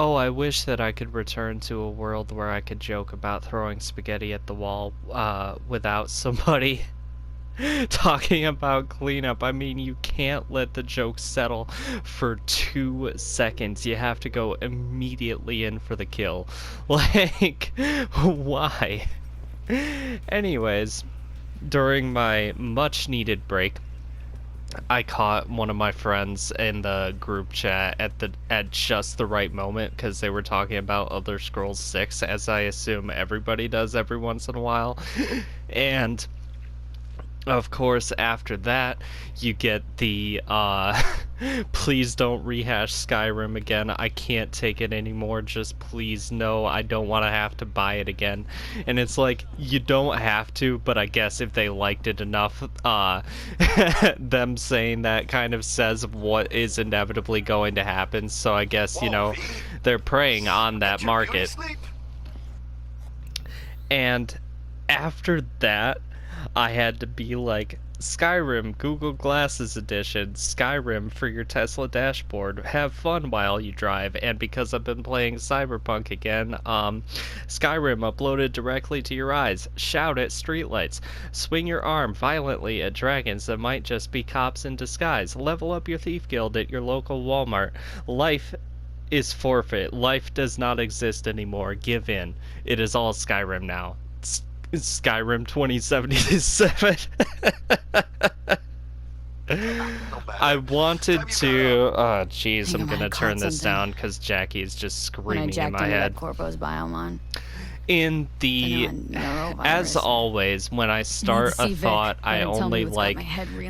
Oh, I wish that I could return to a world where I could joke about throwing spaghetti at the wall, without somebody talking about cleanup. I mean, you can't let the joke settle for 2 seconds. You have to go immediately in for the kill. Like, why? Anyways, during my much needed break, I caught one of my friends in the group chat at just the right moment because they were talking about Elder Scrolls 6, as I assume everybody does every once in a while. And of course, after that, you get the, please don't rehash Skyrim again. I can't take it anymore. Just please, no, I don't want to have to buy it again. And it's like, you don't have to, but I guess if they liked it enough, them saying that kind of says what is inevitably going to happen. So I guess, you know, they're preying on that market. And after that, I had to be like, Skyrim Google Glasses Edition, Skyrim for your Tesla dashboard, have fun while you drive. And because I've been playing Cyberpunk again, Skyrim uploaded directly to your eyes, shout at streetlights, swing your arm violently at dragons that might just be cops in disguise, level up your thief guild at your local Walmart. Life is forfeit, life does not exist anymore, give in. It is all Skyrim now. Skyrim 2077. I wanted to. Oh, jeez, I'm gonna turn this down because Jackie's just screaming in my head. Corpo's biome In the, as always, when I start a thought, I only like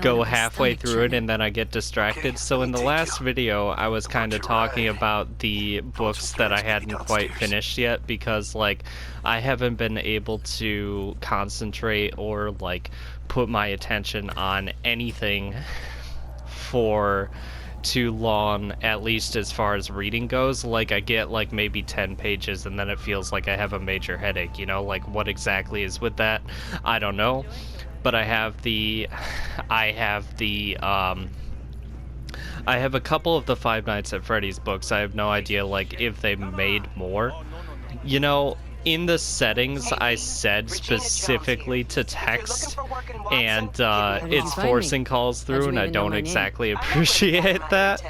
go halfway through it and then I get distracted. So in the last video, I was kind of talking about the books that I hadn't quite finished yet because like I haven't been able to concentrate or like put my attention on anything for too long, at least as far as reading goes. Like I get like maybe 10 pages and then it feels like I have a major headache, you know, like what exactly is with that, I don't know. But I have a couple of the Five Nights at Freddy's books. I have no idea like if they made more, you know. In the settings, I said specifically to text, and it's forcing calls through, and I don't exactly appreciate that.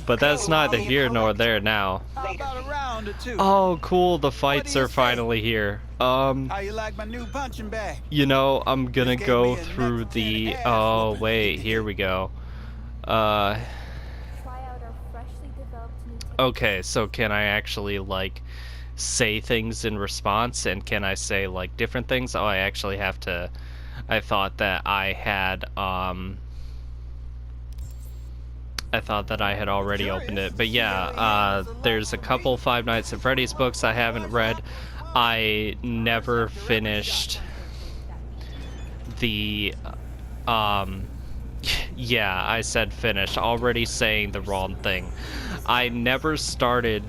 But that's neither here nor there now. Oh, cool, the fights are finally here. You know, I'm gonna go through the... Oh, wait, here we go. Okay, so can I actually, like, say things in response, and can I say like different things? Oh, I actually have to. I thought that I had already opened it, but yeah, there's a couple Five Nights at Freddy's books I haven't read. I never finished the yeah, I said finish, already saying the wrong thing. I never started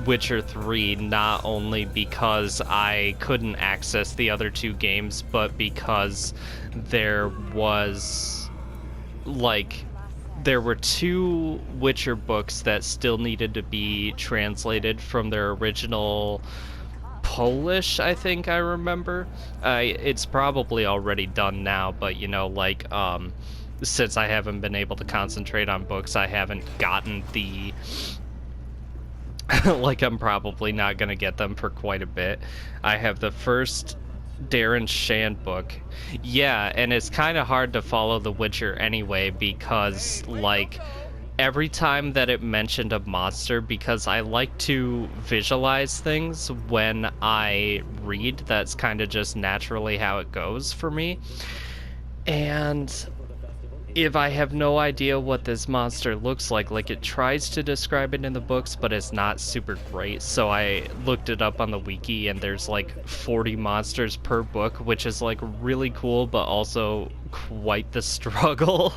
Witcher 3, not only because I couldn't access the other two games, but because there was, like, there were two Witcher books that still needed to be translated from their original Polish, I think I remember. It's probably already done now, but, you know, like, since I haven't been able to concentrate on books, I haven't gotten the... like, I'm probably not gonna get them for quite a bit. I have the first Darren Shan book. Yeah, and it's kind of hard to follow The Witcher anyway, because, like, every time that it mentioned a monster, because I like to visualize things when I read, that's kind of just naturally how it goes for me. And if I have no idea what this monster looks like it tries to describe it in the books, but it's not super great. So I looked it up on the wiki, and there's like 40 monsters per book, which is like really cool, but also quite the struggle.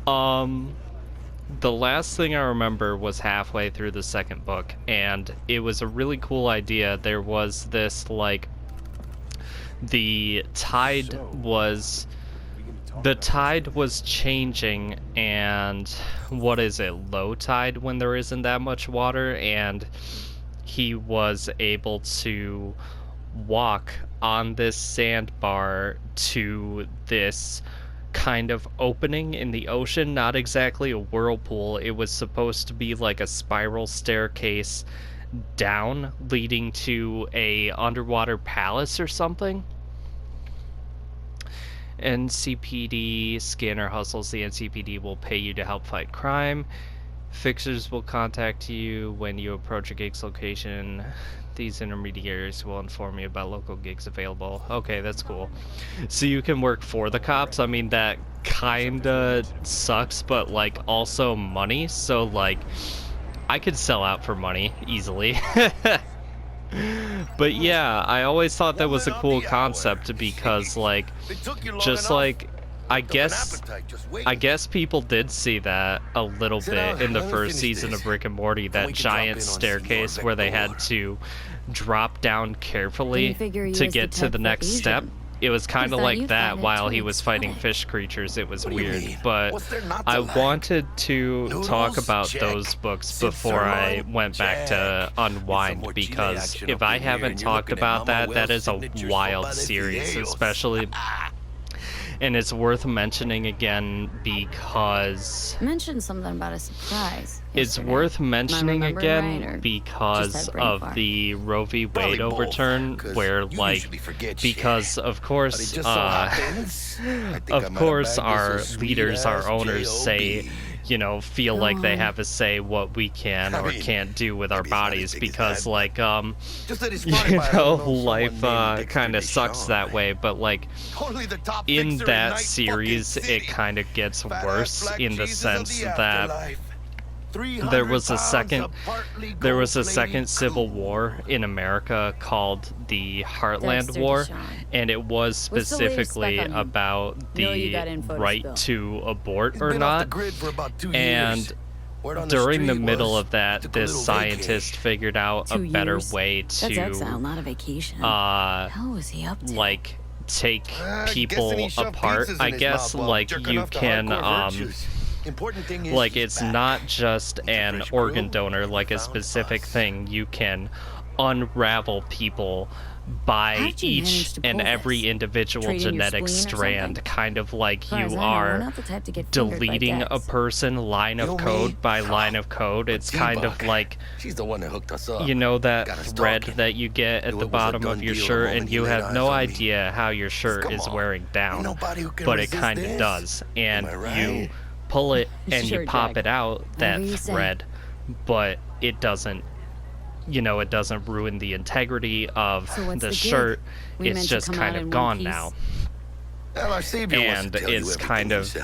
The last thing I remember was halfway through the second book, and it was a really cool idea. There was this, like, the tide was the tide was changing, and what is it, low tide when there isn't that much water, and he was able to walk on this sandbar to this kind of opening in the ocean, not exactly a whirlpool. It was supposed to be like a spiral staircase down leading to a underwater palace or something. NCPD scanner hustles. The NCPD will pay you to help fight crime. Fixers will contact you when you approach a gig's location. These intermediaries will inform you about local gigs available. Okay, that's cool. So you can work for the cops. I mean, that kinda sucks, but like also money. So like, I could sell out for money easily. But yeah, I always thought that was a cool concept because like, just like, I guess people did see that a little bit in the first season of Rick and Morty, that giant staircase where they had to drop down carefully to get to the next step. It was kind of like that while he was fighting fish creatures. It was weird, but I wanted to talk about those books before I went back to Unwind, because if I haven't talked about that, that is a wild series, especially... And it's worth mentioning again because... Mention something about a surprise. It's worth mentioning again because of the Roe v. Wade overturn, where, like, because of course, our leaders, our owners say, you know, feel like they have a say what we can or can't do with our bodies, because like you know, life kind of sucks that way. But like in that series, it kind of gets worse in the sense that there was a second civil war in America called the Heartland War, and it was specifically about the right to abort or not. And during the middle of that, this scientist figured out a better way to like take people apart. I guess like you can like it's not just an organ donor, like a specific thing. You can unravel people by each and every individual genetic strand, kind of like you are deleting a person line of code by line of code. It's kind of like, you know, that thread that you get at the bottom of your shirt and you have no idea how your shirt is wearing down, but it kind of does, and you pull it and you pop it out, that thread, but it doesn't, you know, it doesn't ruin the integrity of the shirt. It's just kind of gone now. And it's kind of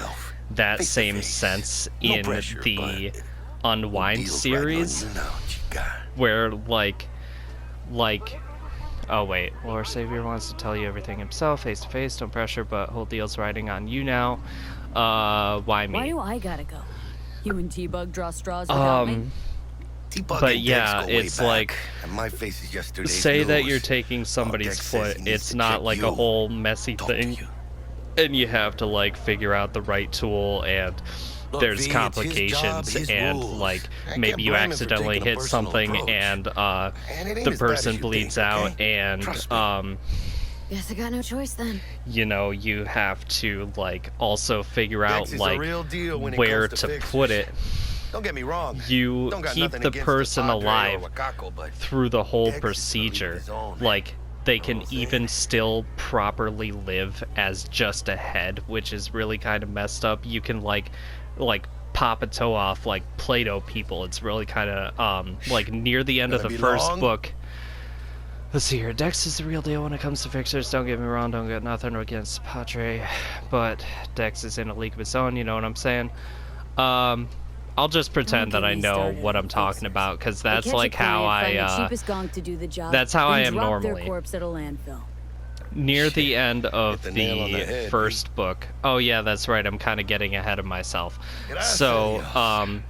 that same sense in the Unwind series, where like, oh wait, Lord Savior wants to tell you everything himself, face to face, don't pressure, but whole deal's riding on you now. Why me? Why do I gotta go? You and T-Bug draw straws without me? But yeah, it's like, say that you're taking somebody's foot, it's not like a whole messy thing, and you have to like figure out the right tool, and there's complications, and like maybe you accidentally hit something and the person bleeds out, and guess I got no choice then. You know, you have to like also figure out like where to put it. Don't get me wrong. You keep the person alive through the whole procedure. Like, they can even still properly live as just a head, which is really kind of messed up. You can like pop a toe off like Play-Doh people. It's really kind of like near the end of the first book. Let's see here. Dex is the real deal when it comes to fixers. Don't get me wrong, don't get nothing against Padre, but Dex is in a league of his own, you know what I'm saying? I'll just pretend that I know what I'm talking about, because that's like how I, that's how I am normally. near the end of Hit the nail on the the head, first book. Oh yeah, that's right. I'm kind of getting ahead of myself. So,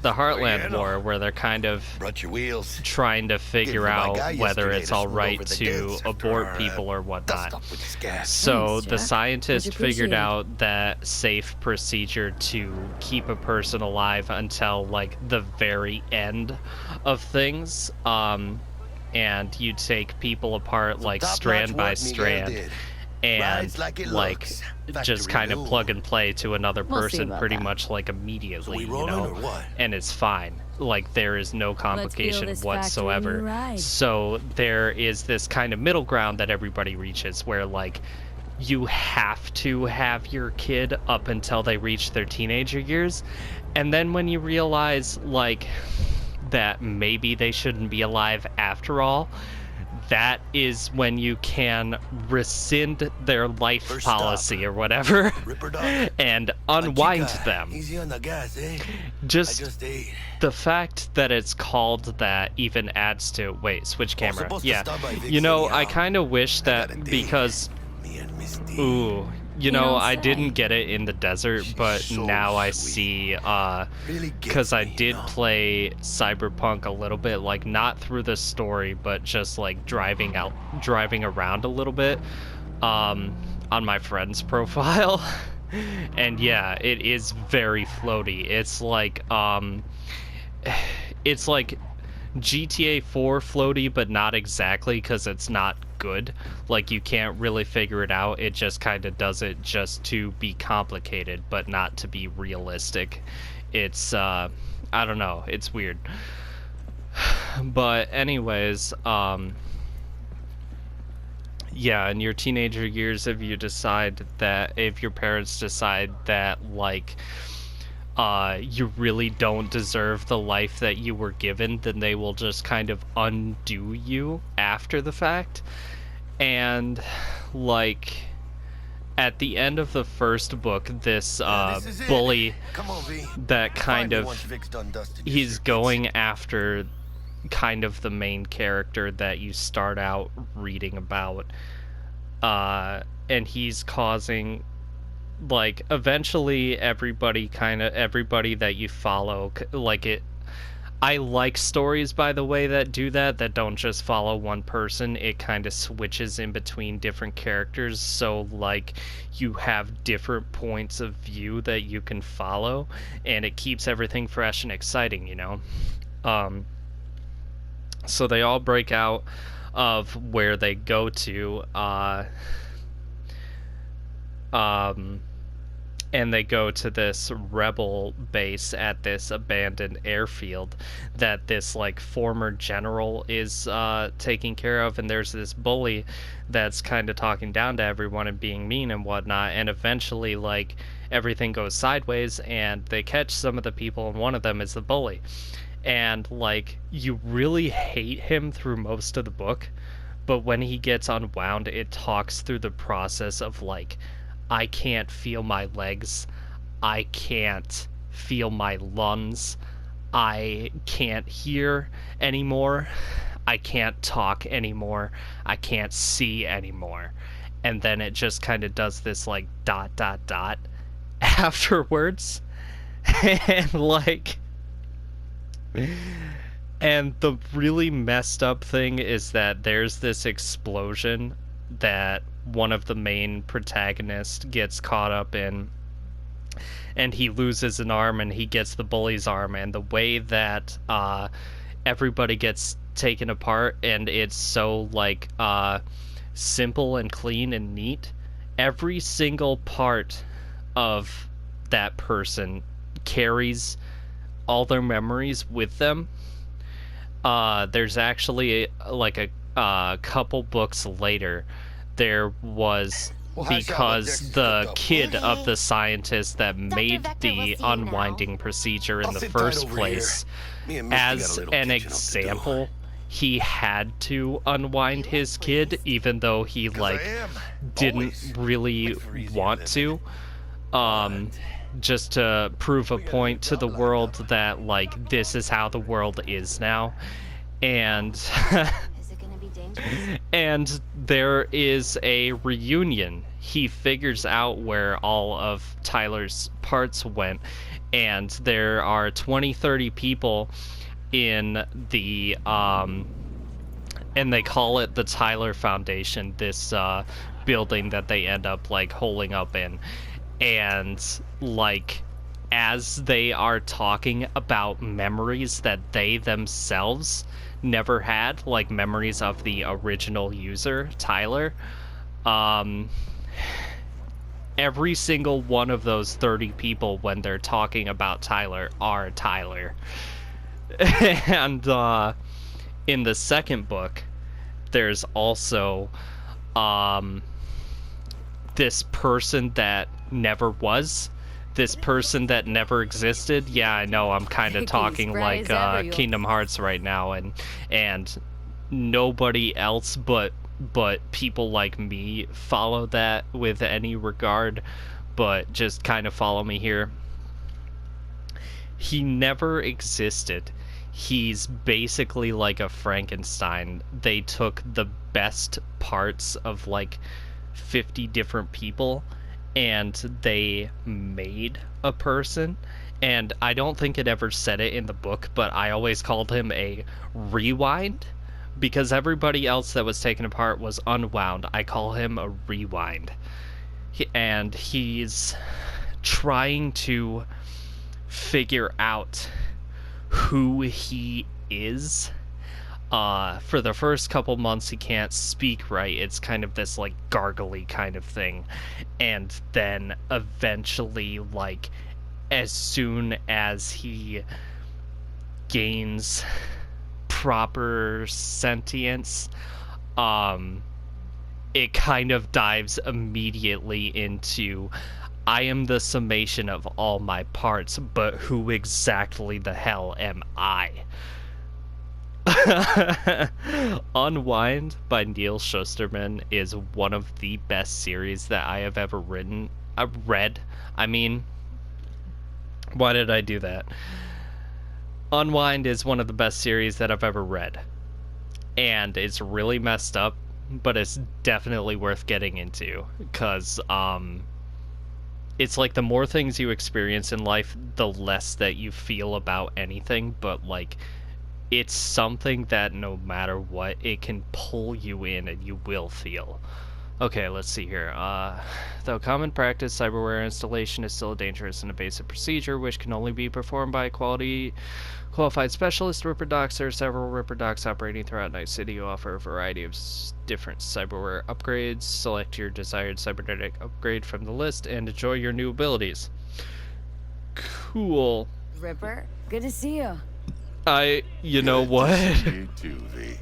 the Heartland War, where they're kind of Brought your wheels. trying to figure my out guy whether yesterday it's to all smooth right over the to dents after abort our, people or dust whatnot. up with this gas. So Thanks, the Jack. scientist Much figured appreciated. out that safe procedure to keep a person alive until like the very end of things. And you take people apart like strand by strand, and like just kind of plug and play to another We'll see person about pretty that. much like immediately, we you rolling know, or what? and it's fine. Like there is no complication this whatsoever. factory right. So there is this kind of middle ground that everybody reaches where like you have to have your kid up until they reach their teenager years, and then when you realize like that maybe they shouldn't be alive after all, that is when you can rescind their life First policy stop. or whatever Ripper dog. and unwind Chica, them. Easy on the gas, eh? Just I just ate. the fact that it's called that even adds to... Wait, switch camera. supposed to Yeah. stop by Vic's You know, anyhow. I kind of wish got a that date. because... Me and Misty. Ooh, you know, don't I say. didn't get it in the desert, She's but so now I sweet. see, Really gets because I me, you did know? play Cyberpunk a little bit, like not through the story, but just like driving around a little bit, on my friend's profile. And yeah, it is very floaty. It's like GTA 4 floaty, but not exactly, because it's not good. Like, you can't really figure it out. It just kind of does it just to be complicated, but not to be realistic. It's, I don't know. It's weird. But anyways, yeah, in your teenager years, if your parents decide that, like, you really don't deserve the life that you were given, then they will just kind of undo you after the fact. And, like, at the end of the first book, this, This is it. bully Come on, V. that kind Find me of... once Vic's done dusting your he's circuits. going after kind of the main character that you start out reading about, and he's causing, like, eventually everybody that you follow, like, it... I like stories, by the way, that do that don't just follow one person. It kind of switches in between different characters, so, like, you have different points of view that you can follow, and it keeps everything fresh and exciting, you know? So they all break out of where they go to, and they go to this rebel base at this abandoned airfield that this, like, former general is taking care of, and there's this bully that's kind of talking down to everyone and being mean and whatnot, and eventually, like, everything goes sideways, and they catch some of the people, and one of them is the bully. And, like, you really hate him through most of the book, but when he gets unwound, it talks through the process of, like, I can't feel my legs, I can't feel my lungs, I can't hear anymore, I can't talk anymore, I can't see anymore. And then it just kind of does this, like, ... afterwards. And, like... And the really messed up thing is that there's this explosion that one of the main protagonists gets caught up in, and he loses an arm, and he gets the bully's arm, and the way that everybody gets taken apart, and it's so, like, simple and clean and neat, every single part of that person carries all their memories with them. There's actually, like, a couple books later, there was, because the kid of the scientist that made Vector will see the you now. unwinding procedure in I'll the sit tight first over place, here. Me and Misty got a as little an catching up to do. example, he had to unwind his kid, even though he, 'Cause like, I am didn't always really like for easy want to. Just to prove a point to the world that, like, this is how the world is now. And Is it gonna be And there is a reunion. He figures out where all of Tyler's parts went, and there are 20, 30 people in the and they call it the Tyler Foundation, this building that they end up like holing up in. And like as they are talking about memories that they themselves never had, like memories of the original user, Tyler, every single one of those 30 people, when they're talking about Tyler, are Tyler. And in the second book, there's also this person that never was, this person that never existed. Yeah, I know I'm kind of talking like Kingdom Hearts right now, and nobody else but people like me follow that with any regard, but just kind of follow me here. He never existed. He's basically like a Frankenstein. They took the best parts of like 50 different people and they made a person. And I don't think it ever said it in the book, but I always called him a rewind because everybody else that was taken apart was unwound. I call him a rewind. And he's trying to figure out who he is. For the first couple months he can't speak right. It's kind of this like gargly kind of thing. And then eventually, like, as soon as he gains proper sentience, it kind of dives immediately into, I am the summation of all my parts, but who exactly the hell am I? Unwind by Neil Shusterman is one of the best series that I have ever read. I mean, why did I do that? Unwind is one of the best series that I've ever read. And it's really messed up, but it's definitely worth getting into. Because, it's like the more things you experience in life, the less that you feel about anything. But, like, it's something that no matter what, it can pull you in and you will feel. Okay, let's see here. Though common practice, cyberware installation is still a dangerous and invasive procedure which can only be performed by a qualified specialist. Ripper Docs, there are several Ripper Docs operating throughout Night City who offer a variety of different cyberware upgrades. Select your desired cybernetic upgrade from the list and enjoy your new abilities. Cool. Ripper, good to see you. You know what? You too, V.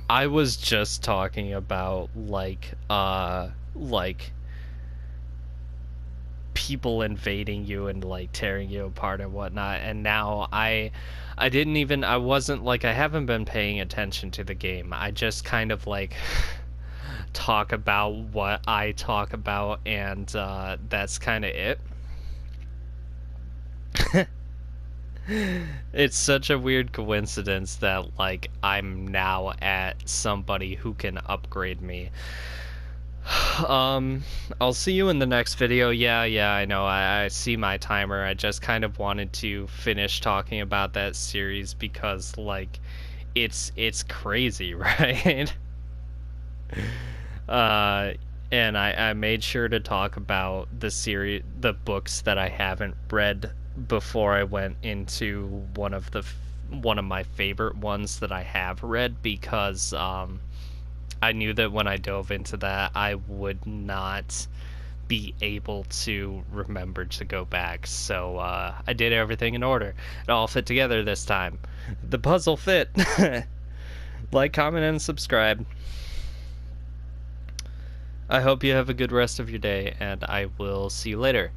I was just talking about like people invading you and like tearing you apart and whatnot, and now I wasn't like, I haven't been paying attention to the game. I just kind of like talk about what I talk about, and that's kind of it. It's such a weird coincidence that, like, I'm now at somebody who can upgrade me. I'll see you in the next video. Yeah, I know, I see my timer. I just kind of wanted to finish talking about that series because, like, it's crazy, right? And I made sure to talk about the books that I haven't read before I went into one of my favorite ones that I have read, because I knew that when I dove into that I would not be able to remember to go back, so I did everything in order. It all fit together this time. The puzzle fit. Like, comment, and subscribe. I hope you have a good rest of your day, and I will see you later.